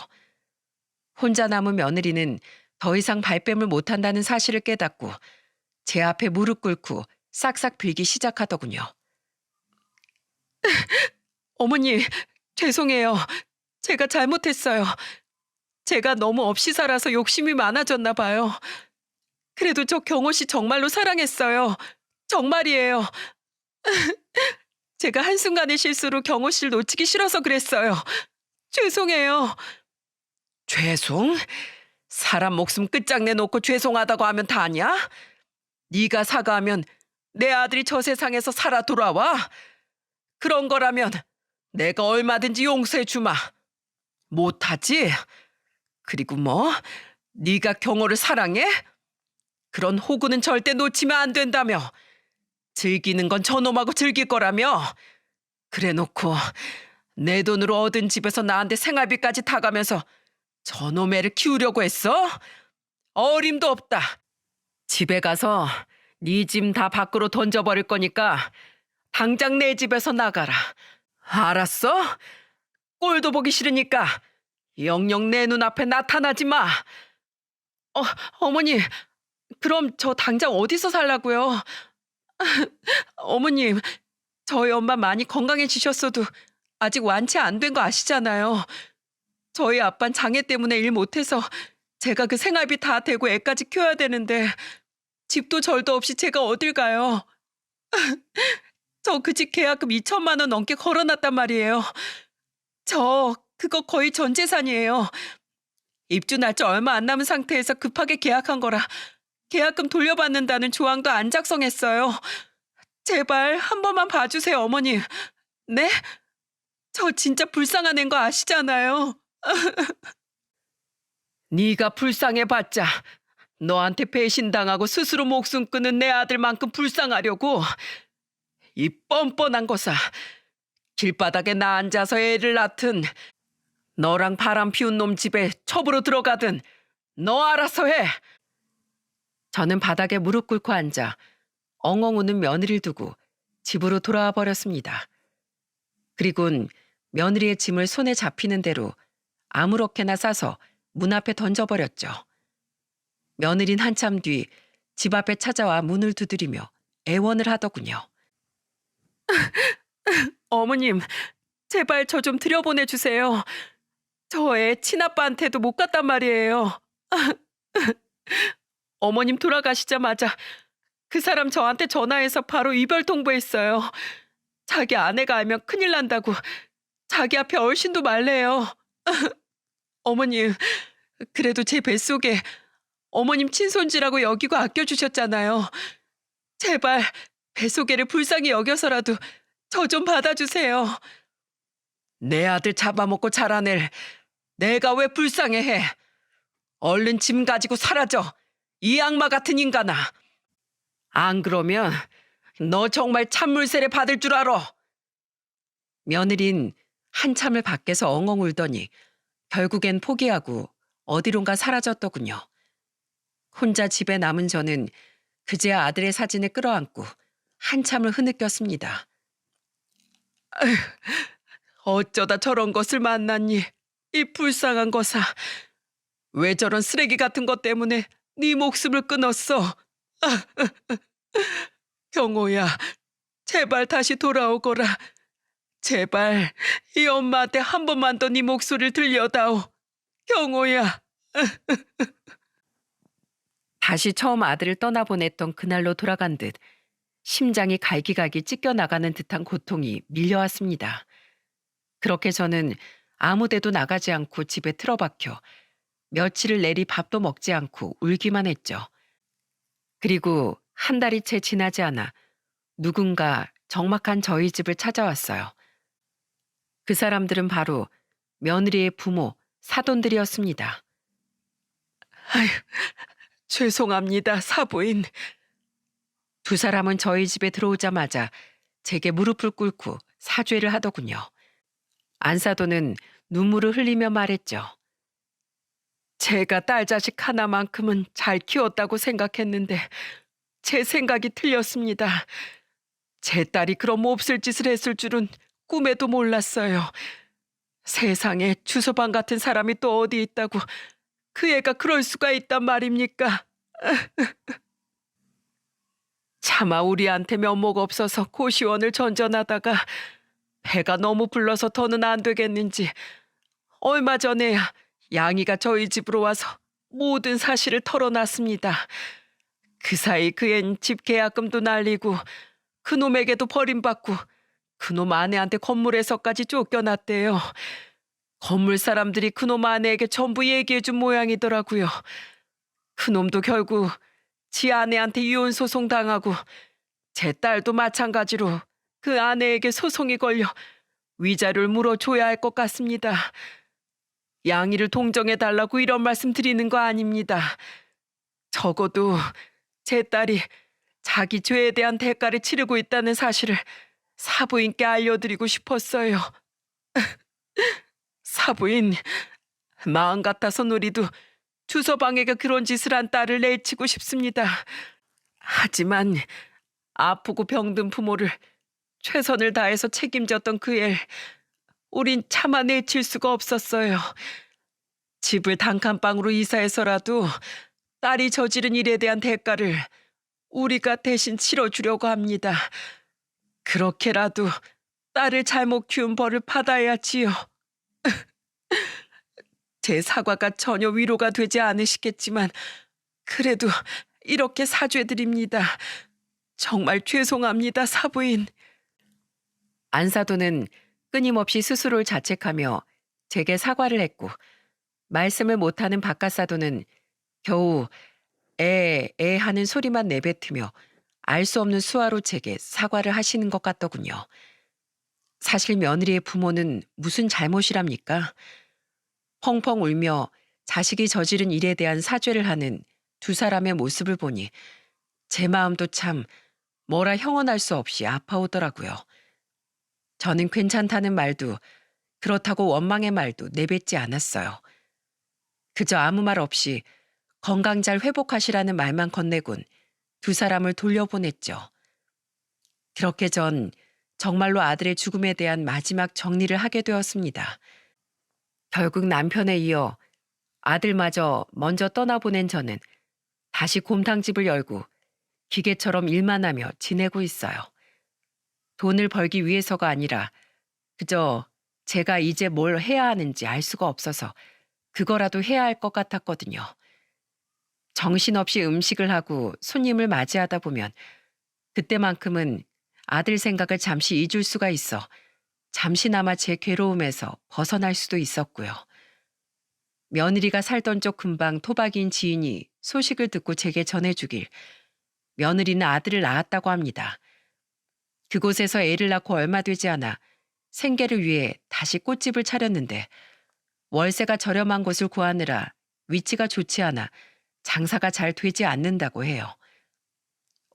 혼자 남은 며느리는 더 이상 발뺌을 못한다는 사실을 깨닫고 제 앞에 무릎 꿇고 싹싹 빌기 시작하더군요. 어머니, 죄송해요. 제가 잘못했어요. 제가 너무 없이 살아서 욕심이 많아졌나 봐요. 그래도 저 경호 씨 정말로 사랑했어요. 정말이에요. 제가 한순간의 실수로 경호 씨를 놓치기 싫어서 그랬어요. 죄송해요. 죄송? 사람 목숨 끝장내놓고 죄송하다고 하면 다냐? 네가 사과하면 내 아들이 저 세상에서 살아 돌아와? 그런 거라면 내가 얼마든지 용서해 주마. 못하지? 그리고 뭐? 네가 경호를 사랑해? 그런 호구는 절대 놓치면 안 된다며. 즐기는 건 저놈하고 즐길 거라며. 그래놓고 내 돈으로 얻은 집에서 나한테 생활비까지 타가면서 저놈 애를 키우려고 했어? 어림도 없다. 집에 가서 네 짐 다 밖으로 던져버릴 거니까 당장 내 집에서 나가라. 알았어? 꼴도 보기 싫으니까 영영 내 눈앞에 나타나지 마. 어머니, 그럼 저 당장 어디서 살라고요? 어머님, 저희 엄마 많이 건강해지셨어도 아직 완치 안 된 거 아시잖아요. 저희 아빤 장애 때문에 일 못해서 제가 그 생활비 다 대고 애까지 키워야 되는데 집도 절도 없이 제가 어딜 가요. 저 그 집 계약금 2천만 원 넘게 걸어놨단 말이에요. 저 그거 거의 전 재산이에요. 입주 날짜 얼마 안 남은 상태에서 급하게 계약한 거라 계약금 돌려받는다는 조항도 안 작성했어요. 제발 한 번만 봐주세요, 어머님. 네? 저 진짜 불쌍한 애인 거 아시잖아요. 네가 불쌍해봤자 너한테 배신당하고 스스로 목숨 끊은 내 아들만큼 불쌍하려고. 이 뻔뻔한 거사. 길바닥에 나 앉아서 애를 낳든 너랑 바람 피운 놈 집에 첩으로 들어가든 너 알아서 해. 저는 바닥에 무릎 꿇고 앉아 엉엉 우는 며느리를 두고 집으로 돌아와 버렸습니다. 그리곤 며느리의 짐을 손에 잡히는 대로 아무렇게나 싸서 문 앞에 던져버렸죠. 며느린 한참 뒤 집 앞에 찾아와 문을 두드리며 애원을 하더군요. 어머님, 제발 저 좀 들여보내주세요. 저 애 친아빠한테도 못 갔단 말이에요. 어머님 돌아가시자마자 그 사람 저한테 전화해서 바로 이별 통보했어요. 자기 아내가 알면 큰일 난다고 자기 앞에 얼씬도 말래요. 어머님, 그래도 제 뱃속에 어머님 친손지라고 여기고 아껴주셨잖아요. 제발 뱃속애를 불쌍히 여겨서라도 저 좀 받아주세요. 내 아들 잡아먹고 자란 애를 내가 왜 불쌍해해. 얼른 짐 가지고 사라져. 이 악마 같은 인간아. 안 그러면 너 정말 찬물세례 받을 줄 알아. 며느린 한참을 밖에서 엉엉 울더니 결국엔 포기하고 어디론가 사라졌더군요. 혼자 집에 남은 저는 그제야 아들의 사진을 끌어안고 한참을 흐느꼈습니다. 아휴, 어쩌다 저런 것을 만났니? 이 불쌍한 거사. 왜 저런 쓰레기 같은 것 때문에 네 목숨을 끊었어? 경호야, 제발 다시 돌아오거라. 제발 이 엄마한테 한 번만 더 네 목소리를 들려다오. 경호야. 다시 처음 아들을 떠나보냈던 그날로 돌아간 듯 심장이 갈기갈기 찢겨나가는 듯한 고통이 밀려왔습니다. 그렇게 저는 아무데도 나가지 않고 집에 틀어박혀 며칠을 내리 밥도 먹지 않고 울기만 했죠. 그리고 한 달이 채 지나지 않아 누군가 적막한 저희 집을 찾아왔어요. 그 사람들은 바로 며느리의 부모, 사돈들이었습니다. 아휴, 죄송합니다, 사부인. 두 사람은 저희 집에 들어오자마자 제게 무릎을 꿇고 사죄를 하더군요. 안사돈은 눈물을 흘리며 말했죠. 제가 딸 자식 하나만큼은 잘 키웠다고 생각했는데 제 생각이 틀렸습니다. 제 딸이 그런 몹쓸 짓을 했을 줄은 꿈에도 몰랐어요. 세상에 주서방 같은 사람이 또 어디 있다고 그 애가 그럴 수가 있단 말입니까? 차마 우리한테 면목 없어서 고시원을 전전하다가 배가 너무 불러서 더는 안 되겠는지 얼마 전에야 양이가 저희 집으로 와서 모든 사실을 털어놨습니다. 그 사이 그앤 집 계약금도 날리고 그놈에게도 버림받고 그놈 아내한테 건물에서까지 쫓겨났대요. 건물 사람들이 그놈 아내에게 전부 얘기해준 모양이더라고요. 그놈도 결국 지 아내한테 이혼 소송 당하고 제 딸도 마찬가지로 그 아내에게 소송이 걸려 위자료를 물어줘야 할 것 같습니다. 양이를 동정해달라고 이런 말씀 드리는 거 아닙니다. 적어도 제 딸이 자기 죄에 대한 대가를 치르고 있다는 사실을 사부인께 알려드리고 싶었어요. 사부인, 마음 같아선 우리도 주서방에게 그런 짓을 한 딸을 내치고 싶습니다. 하지만 아프고 병든 부모를 최선을 다해서 책임졌던 그 애, 우린 차마 내칠 수가 없었어요. 집을 단칸방으로 이사해서라도 딸이 저지른 일에 대한 대가를 우리가 대신 치러주려고 합니다. 그렇게라도 딸을 잘못 키운 벌을 받아야지요. 제 사과가 전혀 위로가 되지 않으시겠지만 그래도 이렇게 사죄드립니다. 정말 죄송합니다, 사부인. 안사도는 끊임없이 스스로를 자책하며 제게 사과를 했고 말씀을 못하는 박가사도는 겨우 애 하는 소리만 내뱉으며 알 수 없는 수화로 제게 사과를 하시는 것 같더군요. 사실 며느리의 부모는 무슨 잘못이랍니까? 펑펑 울며 자식이 저지른 일에 대한 사죄를 하는 두 사람의 모습을 보니 제 마음도 참 뭐라 형언할 수 없이 아파오더라고요. 저는 괜찮다는 말도 그렇다고 원망의 말도 내뱉지 않았어요. 그저 아무 말 없이 건강 잘 회복하시라는 말만 건네곤 두 사람을 돌려보냈죠. 그렇게 전 정말로 아들의 죽음에 대한 마지막 정리를 하게 되었습니다. 결국 남편에 이어 아들마저 먼저 떠나보낸 저는 다시 곰탕집을 열고 기계처럼 일만 하며 지내고 있어요. 돈을 벌기 위해서가 아니라 그저 제가 이제 뭘 해야 하는지 알 수가 없어서 그거라도 해야 할 것 같았거든요. 정신없이 음식을 하고 손님을 맞이하다 보면 그때만큼은 아들 생각을 잠시 잊을 수가 있어 잠시나마 제 괴로움에서 벗어날 수도 있었고요. 며느리가 살던 쪽 근방 토박이인 지인이 소식을 듣고 제게 전해주길 며느리는 아들을 낳았다고 합니다. 그곳에서 애를 낳고 얼마 되지 않아 생계를 위해 다시 꽃집을 차렸는데 월세가 저렴한 곳을 구하느라 위치가 좋지 않아 장사가 잘 되지 않는다고 해요.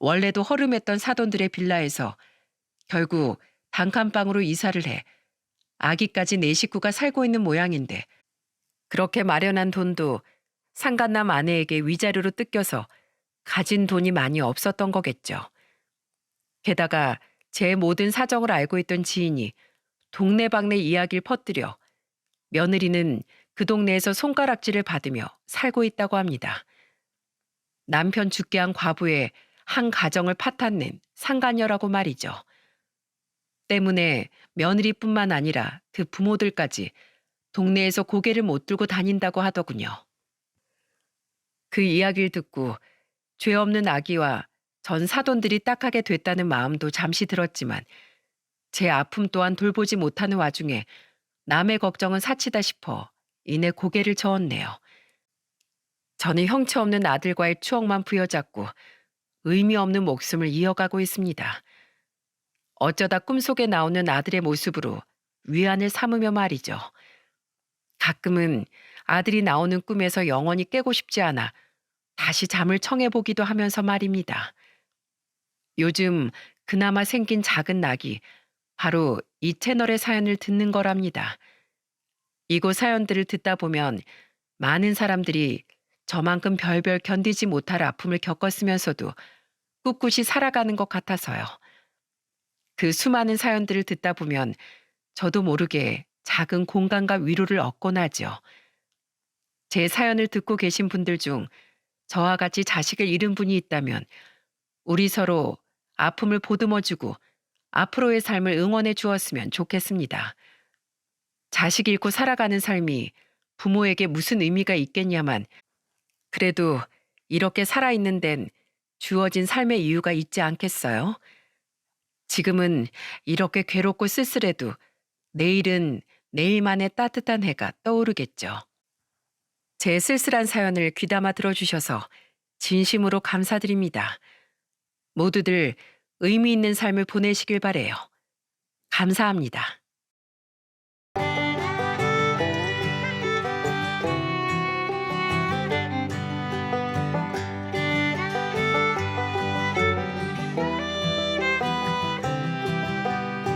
원래도 허름했던 사돈들의 빌라에서 결국 단칸방으로 이사를 해 아기까지 네 식구가 살고 있는 모양인데 그렇게 마련한 돈도 상간남 아내에게 위자료로 뜯겨서 가진 돈이 많이 없었던 거겠죠. 게다가 제 모든 사정을 알고 있던 지인이 동네방네 이야기를 퍼뜨려 며느리는 그 동네에서 손가락질을 받으며 살고 있다고 합니다. 남편 죽게 한 과부의 한 가정을 파탄낸 상간녀라고 말이죠. 때문에 며느리뿐만 아니라 그 부모들까지 동네에서 고개를 못 들고 다닌다고 하더군요. 그 이야기를 듣고 죄 없는 아기와 전 사돈들이 딱하게 됐다는 마음도 잠시 들었지만 제 아픔 또한 돌보지 못하는 와중에 남의 걱정은 사치다 싶어 이내 고개를 저었네요. 저는 형체 없는 아들과의 추억만 부여잡고 의미 없는 목숨을 이어가고 있습니다. 어쩌다 꿈속에 나오는 아들의 모습으로 위안을 삼으며 말이죠. 가끔은 아들이 나오는 꿈에서 영원히 깨고 싶지 않아 다시 잠을 청해보기도 하면서 말입니다. 요즘 그나마 생긴 작은 낙이 바로 이 채널의 사연을 듣는 거랍니다. 이곳 사연들을 듣다 보면 많은 사람들이 저만큼 별별 견디지 못할 아픔을 겪었으면서도 꿋꿋이 살아가는 것 같아서요. 그 수많은 사연들을 듣다 보면 저도 모르게 작은 공감과 위로를 얻곤 하죠. 제 사연을 듣고 계신 분들 중 저와 같이 자식을 잃은 분이 있다면 우리 서로 아픔을 보듬어주고 앞으로의 삶을 응원해 주었으면 좋겠습니다. 자식 잃고 살아가는 삶이 부모에게 무슨 의미가 있겠냐만 그래도 이렇게 살아있는 데는 주어진 삶의 이유가 있지 않겠어요? 지금은 이렇게 괴롭고 쓸쓸해도 내일은 내일만의 따뜻한 해가 떠오르겠죠. 제 쓸쓸한 사연을 귀담아 들어주셔서 진심으로 감사드립니다. 모두들 의미 있는 삶을 보내시길 바래요. 감사합니다.